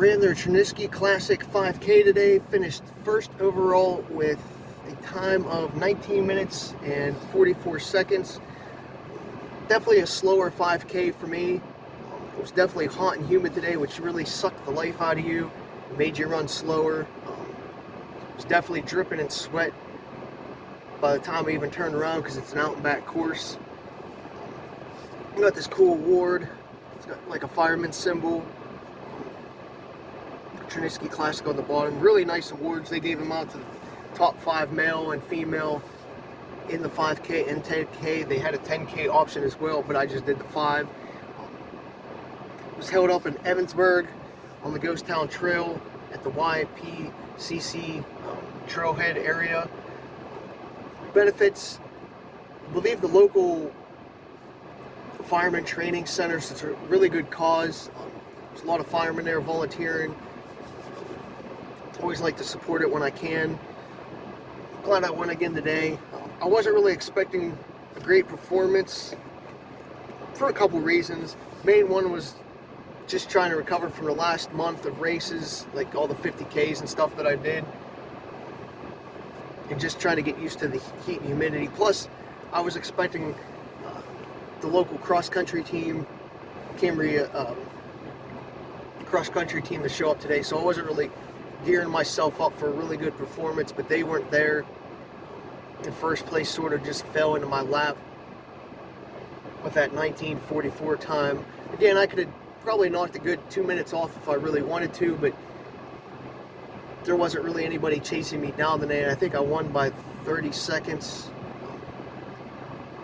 Ran their Chernisky Classic 5K today, finished first overall with a time of 19 minutes and 44 seconds. Definitely a slower 5K for me. It was definitely hot and humid today, which really sucked the life out of you. It made you run slower. It was definitely dripping in sweat by the time I even turned around because it's an out and back course. We got this cool award. It's got like a fireman symbol. Chernisky Classic on the bottom. Really nice awards. They gave them out to the top 5 male and female in the 5K and 10K. They had a 10K option as well, but I just did the 5. It was held up in Evansburg on the Ghost Town Trail at the YPCC trailhead area. Benefits, I believe the local fireman training center, so it's a really good cause. There's a lot of firemen there volunteering. Always like to support it when I can. Glad I won again today. I wasn't really expecting a great performance for a couple reasons. Main one was just trying to recover from the last month of races, like all the 50Ks and stuff that I did, and just trying to get used to the heat and humidity. Plus, I was expecting the local cross-country team, Cambria cross-country team, to show up today, so I wasn't really gearing myself up for a really good performance, but they weren't there. In first place sort of just fell into my lap with that 19:44 time. Again, I could have probably knocked a good 2 minutes off if I really wanted to, but there wasn't really anybody chasing me down today, and I think I won by 30 seconds.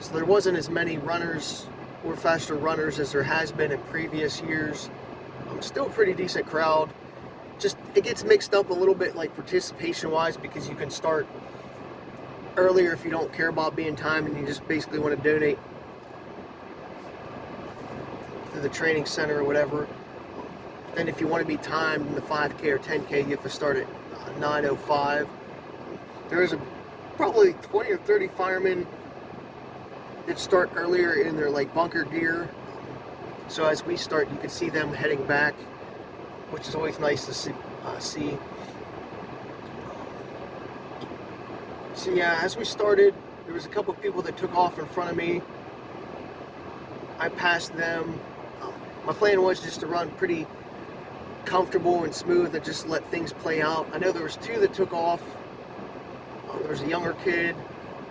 So there wasn't as many runners or faster runners as there has been in previous years. Still a pretty decent crowd. Just, it gets mixed up a little bit, like participation wise, because you can start earlier if you don't care about being timed and you just basically want to donate to the training center or whatever. Then if you want to be timed in the 5K or 10K, you have to start at 9:05. There is probably 20 or 30 firemen that start earlier in their like bunker gear. So as we start, you can see them heading back, which is always nice to see. So yeah, as we started, there was a couple of people that took off in front of me. I passed them. My plan was just to run pretty comfortable and smooth and just let things play out. I know there was 2 that took off. There was a younger kid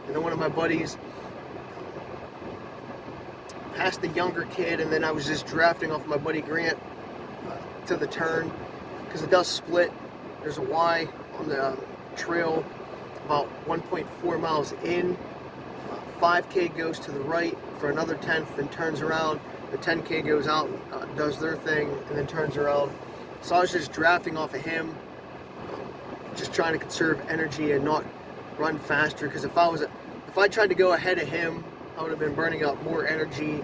and then one of my buddies. Passed the younger kid, and then I was just drafting off my buddy Grant to the turn because it does split. There's a Y on the trail about 1.4 miles in. 5K goes to the right for another 10th, then turns around. The 10K goes out, does their thing, and then turns around. So I was just drafting off of him, just trying to conserve energy and not run faster, because if I tried to go ahead of him, I would have been burning up more energy,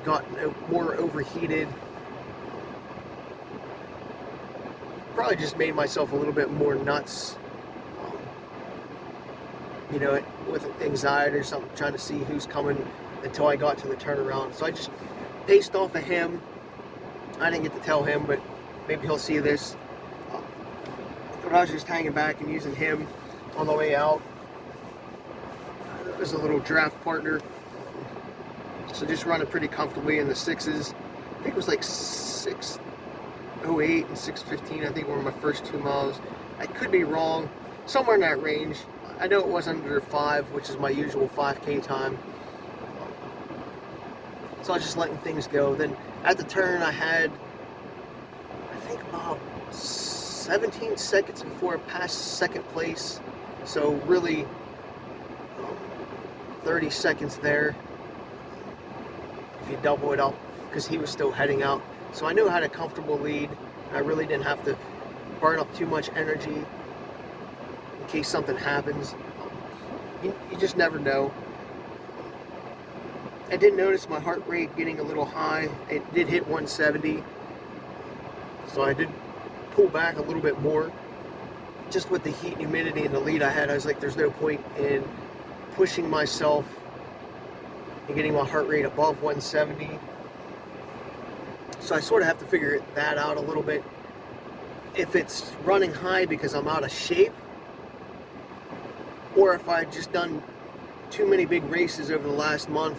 gotten more overheated. Probably just made myself a little bit more nuts, with anxiety or something, trying to see who's coming until I got to the turnaround. So I just paced off of him. I didn't get to tell him, but maybe he'll see this. But I was just hanging back and using him on the way out as a little draft partner. So just running pretty comfortably in the 6s. I think it was like 6:08 and 6:15, I think were my first 2 miles. I could be wrong, somewhere in that range. I know it was under 5, which is my usual 5K time. So I was just letting things go. Then at the turn I had, I think about 17 seconds before I passed second place. So really 30 seconds there if you double it up, because he was still heading out. So I knew I had a comfortable lead, and I really didn't have to burn up too much energy in case something happens. You just never know. I did notice my heart rate getting a little high. It did hit 170, so I did pull back a little bit more. Just with the heat and humidity and the lead I had, I was like, there's no point in pushing myself and getting my heart rate above 170. So I sort of have to figure that out a little bit. if it's running high because I'm out of shape, or if I've just done too many big races over the last month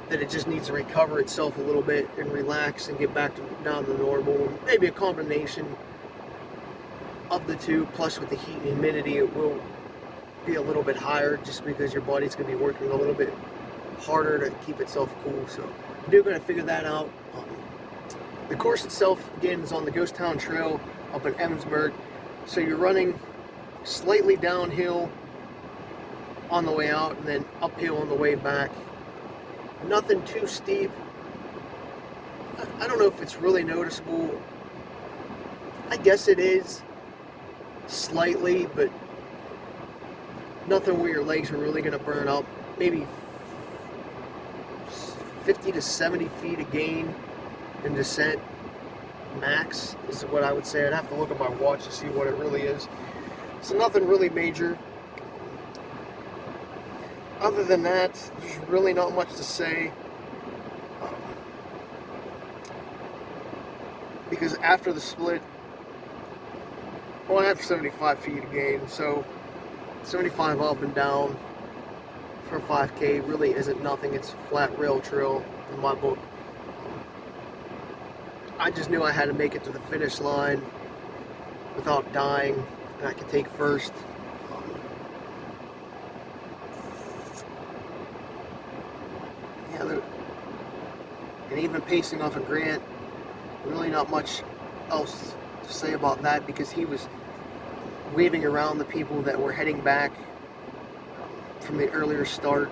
that it just needs to recover itself a little bit and relax and get back to down to normal. Maybe a combination of the two, plus with the heat and humidity, it will be a little bit higher just because your body's going to be working a little bit harder to keep itself cool. So I'm going to figure that out. The course itself, again, is on the Ghost Town Trail up in Emmonsburg. So you're running slightly downhill on the way out and then uphill on the way back. Nothing too steep. I don't know if it's really noticeable. I guess it is slightly, but nothing where your legs are really going to burn up. Maybe 50 to 70 feet of gain in descent max is what I would say. I'd have to look at my watch to see what it really is. So nothing really major. Other than that, there's really not much to say. Because after the split, well, I have 75 feet of gain, so 75 up and down for a 5K really isn't nothing. It's a flat rail trail in my book. I just knew I had to make it to the finish line without dying, and I could take first. And even pacing off of Grant, really not much else to say about that, because he was waving around the people that were heading back from the earlier start.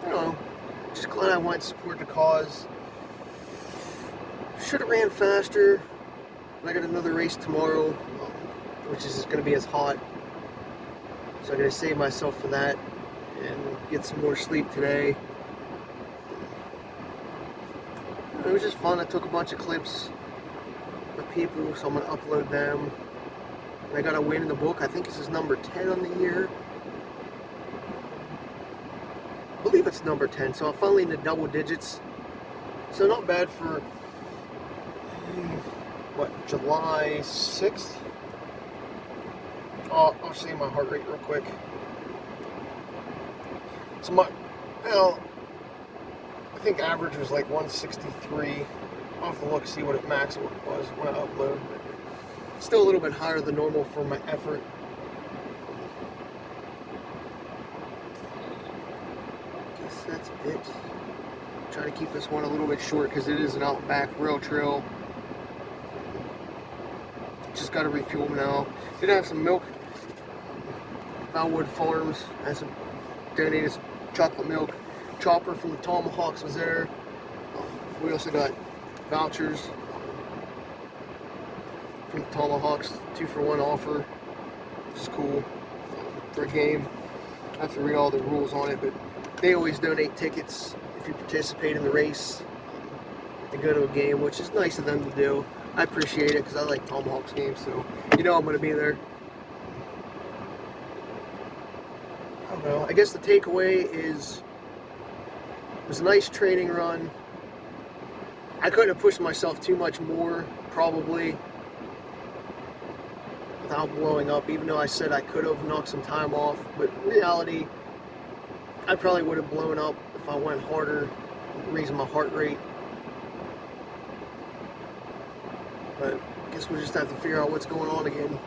You know, just glad I went to support the cause. Should have ran faster, but I got another race tomorrow, which is going to be as hot. So I'm going to save myself for that and get some more sleep today. It was just fun. I took a bunch of clips of people, so I'm going to upload them. And I got a win in the book. I think this is number 10 on the year. I believe it's number 10, so I'm finally in the double digits. So not bad for, what, July 6th? I'll see my heart rate real quick. So I think average was like 163. I'll have to look, see what it max was when I upload. But still a little bit higher than normal for my effort. I guess that's it. Try to keep this one a little bit short because it is an out back rail trail. Just got to refuel now. Did have some milk. Valwood Farms has some donated chocolate milk. Chopper from the Tomahawks was there. We also got vouchers from the Tomahawks, 2-for-1 offer, which is cool for a game. I have to read all the rules on it, but they always donate tickets if you participate in the race to go to a game, which is nice of them to do. I appreciate it because I like Tomahawks games, so you know I'm going to be there. I don't know. I guess the takeaway is it was a nice training run. I couldn't have pushed myself too much more, probably, without blowing up, even though I said I could have knocked some time off. But in reality, I probably would have blown up if I went harder, raising my heart rate. But I guess we'll just have to figure out what's going on again.